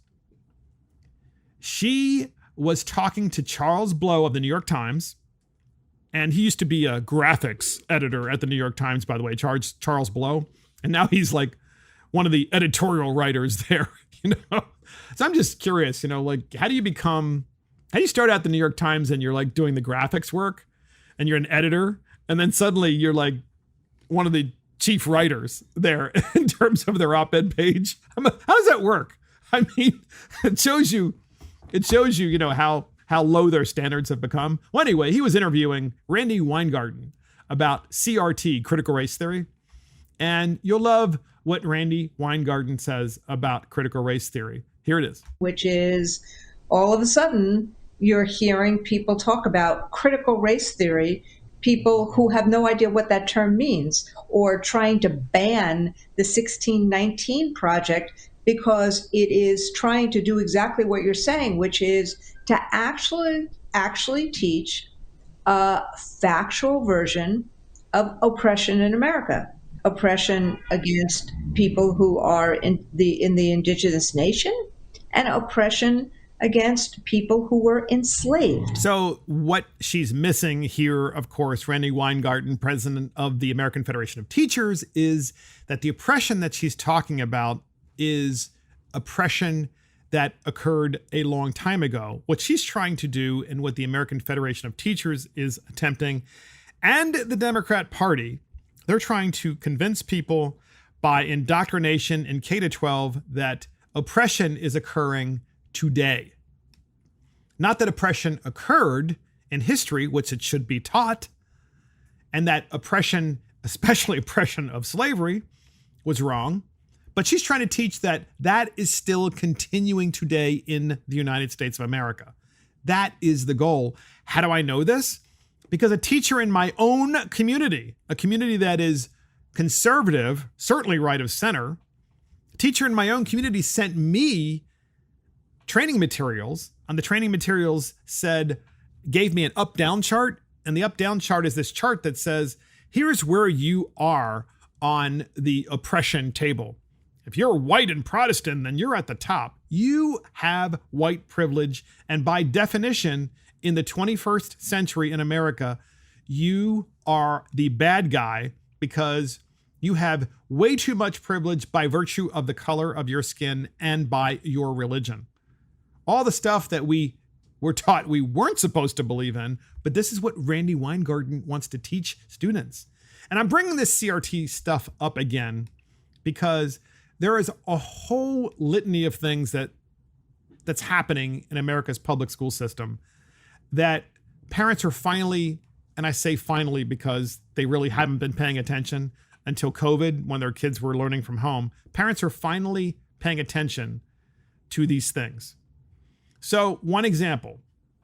she was talking to Charles Blow of the New York Times. And he used to be a graphics editor at the New York Times, by the way, Charles Blow. And now he's one of the editorial writers there, So I'm just curious, how do you start out the New York Times and you're doing the graphics work and you're an editor and then suddenly you're one of the chief writers there in terms of their op-ed page? How does that work? I mean, it shows you, how low their standards have become. Well, anyway, he was interviewing Randi Weingarten about CRT, critical race theory. And you'll love what Randi Weingarten says about critical race theory. Here it is. Which is all of a sudden you're hearing people talk about critical race theory, people who have no idea what that term means, or trying to ban the 1619 Project because it is trying to do exactly what you're saying, which is to actually teach a factual version of oppression in America. oppression against people who are in the indigenous nation, and oppression against people who were enslaved. So what she's missing here, of course, Randi Weingarten, president of the American Federation of Teachers, is that the oppression that she's talking about is oppression that occurred a long time ago. What she's trying to do, and what the American Federation of Teachers is attempting, and the Democrat Party, they're trying to convince people by indoctrination in K-12 that oppression is occurring today. Not that oppression occurred in history, which it should be taught, and that oppression, especially oppression of slavery, was wrong. But she's trying to teach that that is still continuing today in the United States of America. That is the goal. How do I know this? Because a teacher in my own community, a community that is conservative, certainly right of center, a teacher in my own community sent me training materials, and the training materials gave me an up-down chart. And the up-down chart is this chart that says, here's where you are on the oppression table. If you're white and Protestant, then you're at the top. You have white privilege. And by definition, in the 21st century in America, you are the bad guy because you have way too much privilege by virtue of the color of your skin and by your religion. All the stuff that we were taught we weren't supposed to believe in, but this is what Randi Weingarten wants to teach students. And I'm bringing this CRT stuff up again because there is a whole litany of things that's happening in America's public school system that parents are finally, and I say finally because they really haven't been paying attention until COVID when their kids were learning from home. Parents are finally paying attention to these things. So one example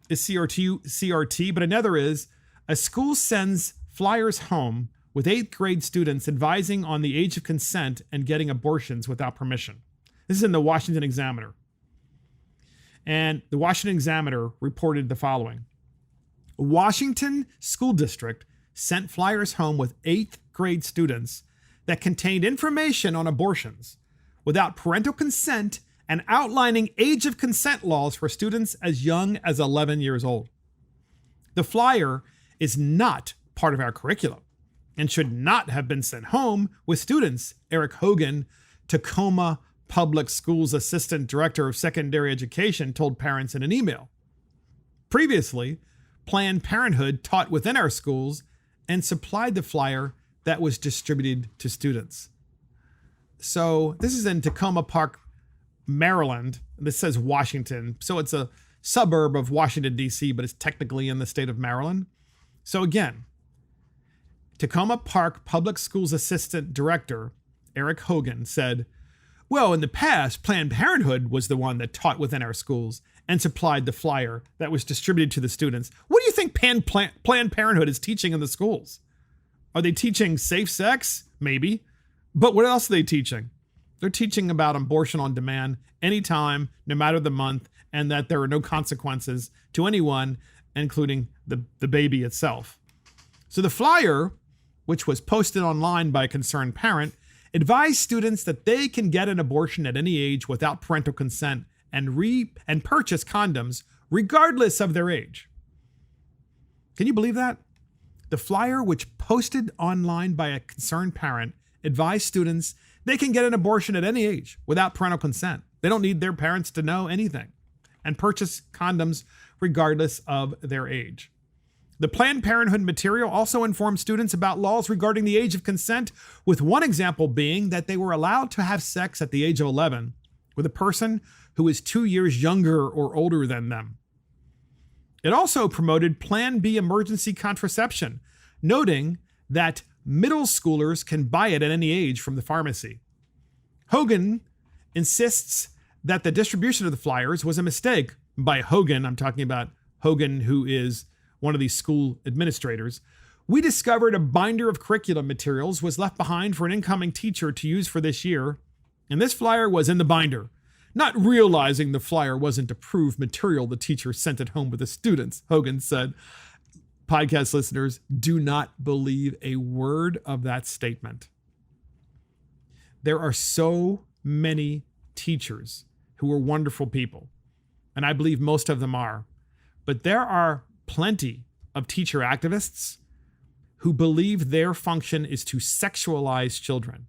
is CRT, but another is a school sends flyers home with 8th grade students advising on the age of consent and getting abortions without permission. This is in the Washington Examiner. And the Washington Examiner reported the following. A Washington school district sent flyers home with 8th grade students that contained information on abortions without parental consent and outlining age of consent laws for students as young as 11 years old. The flyer is not part of our curriculum and should not have been sent home with students, Eric Hogan, Tacoma Public Schools Assistant Director of Secondary Education, told parents in an email. Previously, Planned Parenthood taught within our schools and supplied the flyer that was distributed to students. So this is in Tacoma Park, Maryland. This says Washington. So it's a suburb of Washington, D.C., but it's technically in the state of Maryland. So again, Tacoma Park Public Schools Assistant Director Eric Hogan said, well, in the past, Planned Parenthood was the one that taught within our schools and supplied the flyer that was distributed to the students. What do you think Planned Parenthood is teaching in the schools? Are they teaching safe sex? Maybe. But what else are they teaching? They're teaching about abortion on demand anytime, no matter the month, and that there are no consequences to anyone, including the baby itself. So the flyer, which was posted online by a concerned parent, advised students that they can get an abortion at any age without parental consent and purchase condoms regardless of their age. Can you believe that? The flyer, which posted online by a concerned parent, advised students they can get an abortion at any age without parental consent. They don't need their parents to know anything, and purchase condoms regardless of their age. The Planned Parenthood material also informed students about laws regarding the age of consent, with one example being that they were allowed to have sex at the age of 11 with a person who is 2 years younger or older than them. It also promoted Plan B emergency contraception, noting that middle schoolers can buy it at any age from the pharmacy. Hogan insists that the distribution of the flyers was a mistake. By Hogan, I'm talking about Hogan, who is one of these school administrators. We discovered a binder of curriculum materials was left behind for an incoming teacher to use for this year, and this flyer was in the binder. Not realizing the flyer wasn't approved material, the teacher sent it home with the students, Hogan said. Podcast listeners, do not believe a word of that statement. There are so many teachers who are wonderful people, and I believe most of them are. But there are plenty of teacher activists who believe their function is to sexualize children,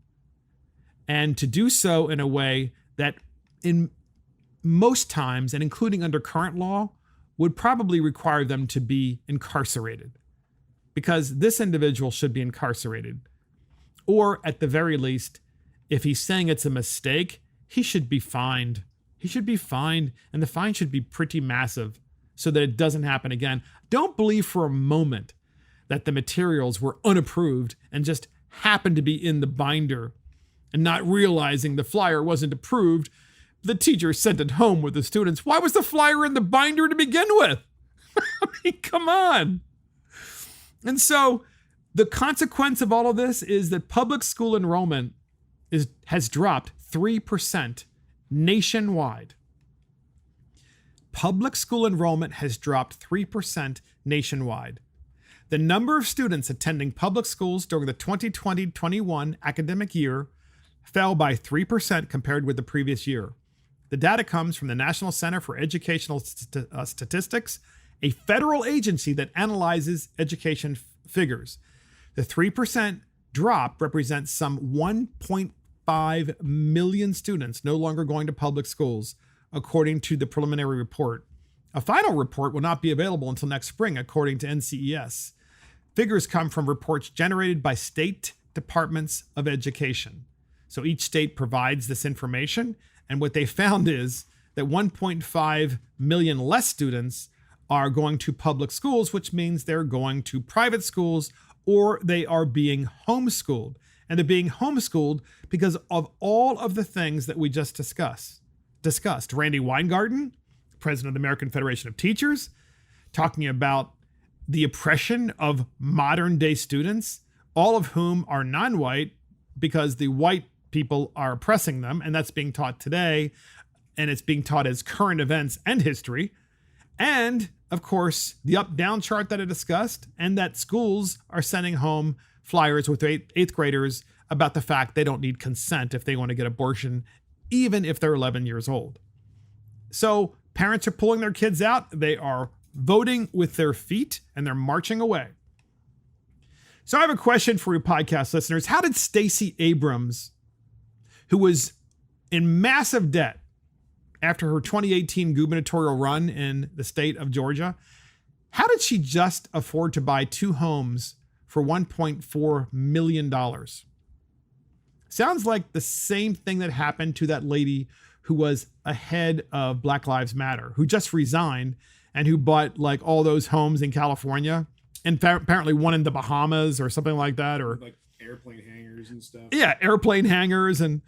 and to do so in a way that in most times, and including under current law, would probably require them to be incarcerated, because this individual should be incarcerated. Or at the very least, if he's saying it's a mistake, he should be fined. He should be fined, and the fine should be pretty massive so that it doesn't happen again. Don't believe for a moment that the materials were unapproved and just happened to be in the binder, and not realizing the flyer wasn't approved. The teacher sent it home with the students. Why was the flyer in the binder to begin with? I mean, come on. And so the consequence of all of this is that public school enrollment has dropped 3% nationwide. Public school enrollment has dropped 3% nationwide. The number of students attending public schools during the 2020-21 academic year fell by 3% compared with the previous year. The data comes from the National Center for Educational Statistics, a federal agency that analyzes education figures. The 3% drop represents some 1.5 million students no longer going to public schools, according to the preliminary report. A final report will not be available until next spring, according to NCES. Figures come from reports generated by state departments of education. So each state provides this information, and what they found is that 1.5 million less students are going to public schools, which means they're going to private schools, or they are being homeschooled. And they're being homeschooled because of all of the things that we just discussed. Randy Weingarten, president of the American Federation of Teachers, talking about the oppression of modern day students, all of whom are non-white because the white people are oppressing them, and that's being taught today, and it's being taught as current events and history. And of course, the up-down chart that I discussed, and that schools are sending home flyers with eighth graders about the fact they don't need consent if they want to get abortion, even if they're 11 years old. So parents are pulling their kids out. They are voting with their feet, and they're marching away. So I have a question for you podcast listeners. How did Stacey Abrams, who was in massive debt after her 2018 gubernatorial run in the state of Georgia, how did she just afford to buy 2 homes for $1.4 million? Sounds like the same thing that happened to that lady who was ahead of Black Lives Matter, who just resigned and who bought like all those homes in California, and apparently one in the Bahamas or something like that, or like airplane hangars and stuff. Yeah, airplane hangars. And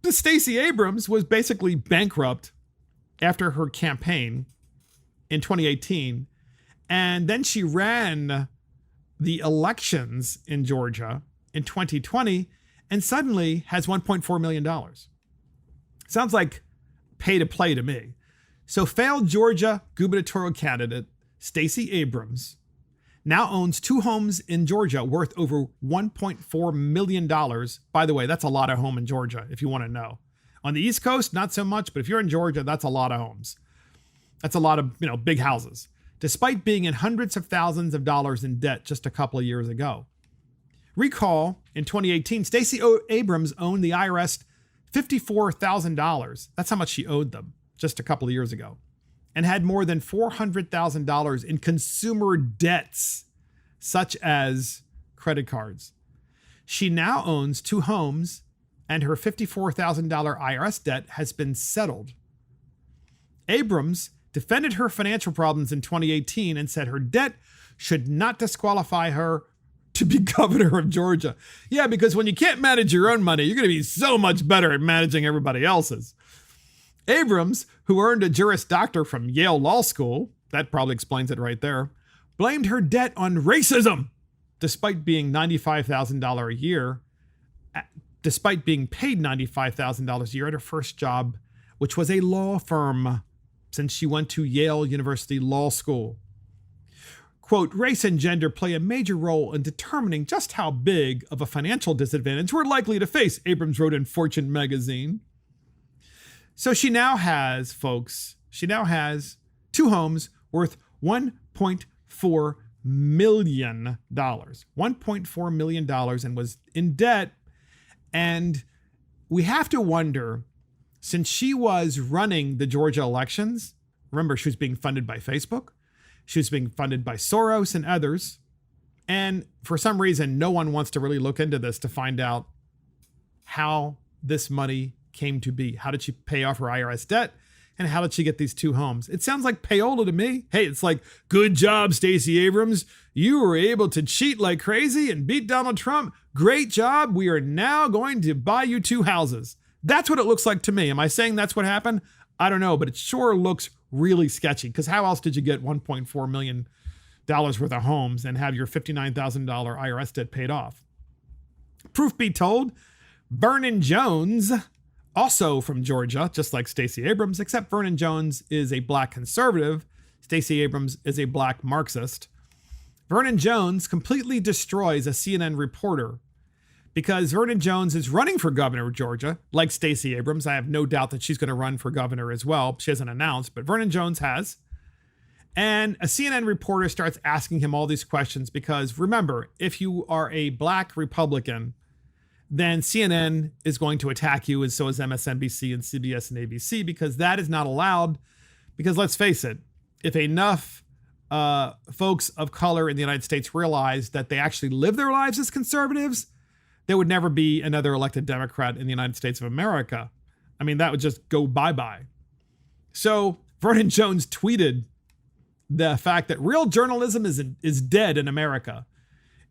Stacey Abrams was basically bankrupt after her campaign in 2018. And then she ran the elections in Georgia in 2020 and suddenly has $1.4 million. Sounds like pay to play to me. So failed Georgia gubernatorial candidate Stacey Abrams now owns 2 homes in Georgia worth over $1.4 million. By the way, that's a lot of home in Georgia, if you want to know. On the East Coast, not so much, but if you're in Georgia, that's a lot of homes. That's a lot of, big houses, despite being in hundreds of thousands of dollars in debt just a couple of years ago. Recall, in 2018, Stacey Abrams owned the IRS $54,000. That's how much she owed them just a couple of years ago, and had more than $400,000 in consumer debts, such as credit cards. She now owns 2 homes, and her $54,000 IRS debt has been settled. Abrams defended her financial problems in 2018 and said her debt should not disqualify her to be governor of Georgia. Yeah, because when you can't manage your own money, you're going to be so much better at managing everybody else's. Abrams, who earned a Juris Doctor from Yale Law School, that probably explains it right there, blamed her debt on racism, despite being $95,000 a year, despite being paid $95,000 a year at her first job, which was a law firm, since she went to Yale University Law School. quote, race and gender play a major role in determining just how big of a financial disadvantage we're likely to face, Abrams wrote in Fortune magazine. So she now has, folks, two homes worth $1.4 million. $1.4 million, and was in debt. And we have to wonder, since she was running the Georgia elections, remember, she was being funded by Facebook. She was being funded by Soros and others. And for some reason, no one wants to really look into this to find out how this money came to be. How did she pay off her IRS debt? And how did she get these two homes? It sounds like payola to me. Hey, it's like, good job, Stacey Abrams. You were able to cheat like crazy and beat Donald Trump. Great job. We are now going to buy you two houses. That's what it looks like to me. Am I saying that's what happened? I don't know, but it sure looks really sketchy, because how else did you get $1.4 million worth of homes and have your $59,000 IRS debt paid off? Proof be told, Vernon Jones, also from Georgia, just like Stacey Abrams, except Vernon Jones is a black conservative. Stacey Abrams is a black Marxist. Vernon Jones completely destroys a CNN reporter because Vernon Jones is running for governor of Georgia, like Stacey Abrams. I have no doubt that she's going to run for governor as well. She hasn't announced, but Vernon Jones has. And a CNN reporter starts asking him all these questions because, remember, if you are a black Republican, then CNN is going to attack you, and so is MSNBC and CBS and ABC, because that is not allowed. Because let's face it, if enough folks of color in the United States realize that they actually live their lives as conservatives, there would never be another elected Democrat in the United States of America. I mean, that would just go bye-bye. So Vernon Jones tweeted the fact that real journalism is dead in America.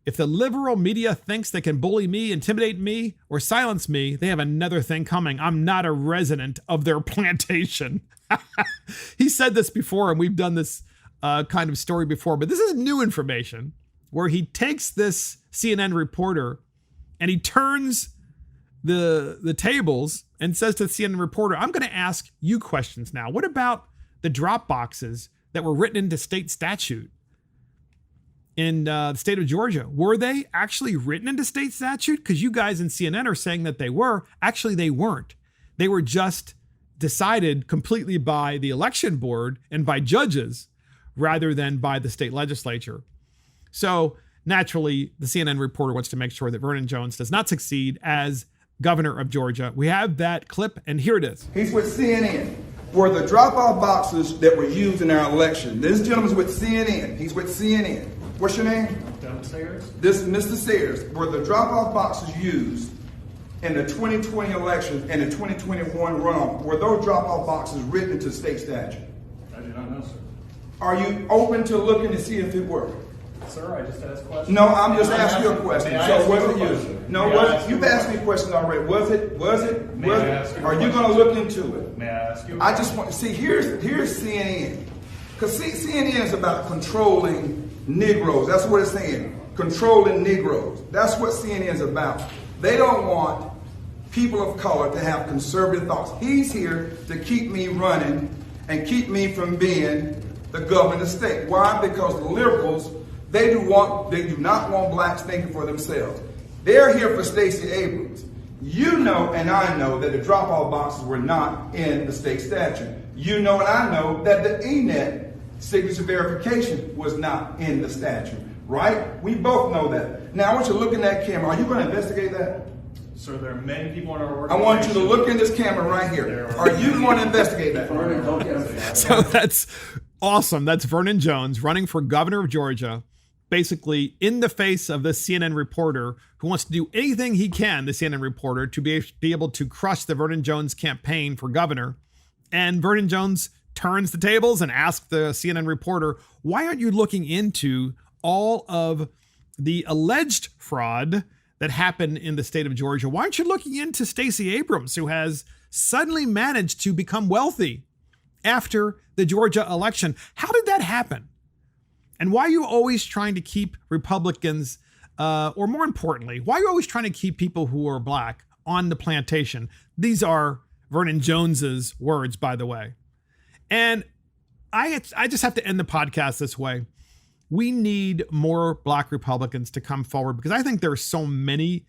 If the liberal media thinks they can bully me, intimidate me, or silence me, they have another thing coming. I'm not a resident of their plantation. He said this before, and we've done this kind of story before, but this is new information where he takes this CNN reporter and he turns the tables and says to the CNN reporter, I'm going to ask you questions now. What about the drop boxes that were written into state statute in the state of Georgia? Were they actually written into state statute? Because you guys in CNN are saying that they were. Actually, they weren't. They were just decided completely by the election board and by judges rather than by the state legislature. So naturally, the CNN reporter wants to make sure that Vernon Jones does not succeed as governor of Georgia. We have that clip, and here it is. He's with CNN. Were the drop-off boxes that were used in our election. This gentleman's with CNN. He's with CNN. What's your name? Doug Sayers. This is Mr. Sayers. Were the drop-off boxes used in the 2020 election and the 2021 runoff? Were those drop-off boxes written into state statute? I do not know, sir. Are you open to looking to see if it were? Sir, I just asked questions. No, I'm just asking you a question. So was it used? No, you've asked me a question already. Was it? Are you going to look into it? May I ask you? I just want to see, here's CNN. Because CNN is about controlling Negroes. That's what it's saying. Controlling Negroes. That's what CNN is about. They don't want people of color to have conservative thoughts. He's here to keep me running and keep me from being the governor of the state. Why? Because the liberals, they do not want blacks thinking for themselves. They're here for Stacey Abrams. You know and I know that the drop-off boxes were not in the state statute. You know and I know that the ENET signature verification was not in the statute, right? We both know that. Now I want you to look in that camera. Are you going to investigate that? Sir, there are many people in our I organization. want you to look in this camera right here. Are you going to investigate that? So that's awesome. That's Vernon Jones running for governor of Georgia, basically in the face of the CNN reporter who wants to do anything he can, the CNN reporter, to be able to crush the Vernon Jones campaign for governor. And Vernon Jones turns the tables and asks the CNN reporter, why aren't you looking into all of the alleged fraud that happened in the state of Georgia? Why aren't you looking into Stacey Abrams, who has suddenly managed to become wealthy after the Georgia election? How did that happen? And why are you always trying to keep Republicans, or more importantly, why are you always trying to keep people who are black on the plantation? These are Vernon Jones's words, by the way. And I just have to end the podcast this way. We need more Black Republicans to come forward, because I think there are so many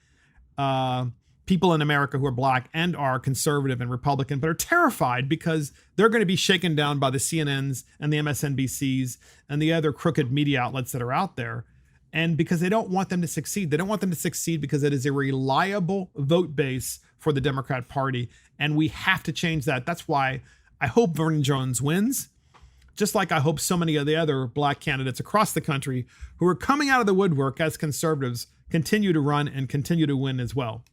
people in America who are Black and are conservative and Republican, but are terrified because they're going to be shaken down by the CNNs and the MSNBCs and the other crooked media outlets that are out there. And because they don't want them to succeed. They don't want them to succeed because it is a reliable vote base for the Democrat Party. And we have to change that. That's why I hope Vernon Jones wins, just like I hope so many of the other Black candidates across the country who are coming out of the woodwork as conservatives continue to run and continue to win as well.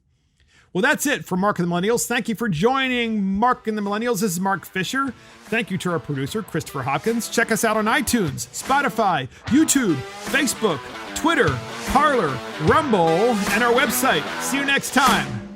Well, that's it for Mark and the Millennials. Thank you for joining Mark and the Millennials. This is Mark Fisher. Thank you to our producer, Christopher Hopkins. Check us out on iTunes, Spotify, YouTube, Facebook, Twitter, Parler, Rumble, and our website. See you next time.